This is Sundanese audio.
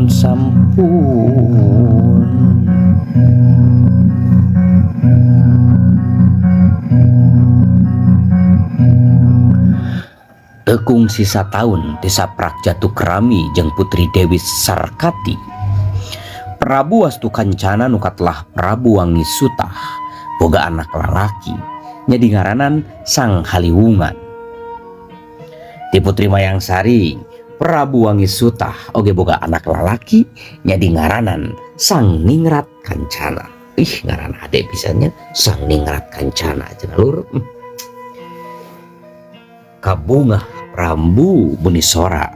Sampun tekung sisa tahun desa Prakjatu Kerami jeung Putri Dewi Sarkati Prabu Wastu Kancana nukatlah Prabu Wangi Sutah boga anak lalaki nya ngaranan Sang Haliwungan. Ti Putri Mayangsari Prabu Wangi Sutah oge boga anak lalaki nya ngaranan Sang Ningrat Kancana. Ngaran ade pisannya Sang Ningrat Kancana cenah lur. Kabungah Rambu Bunisora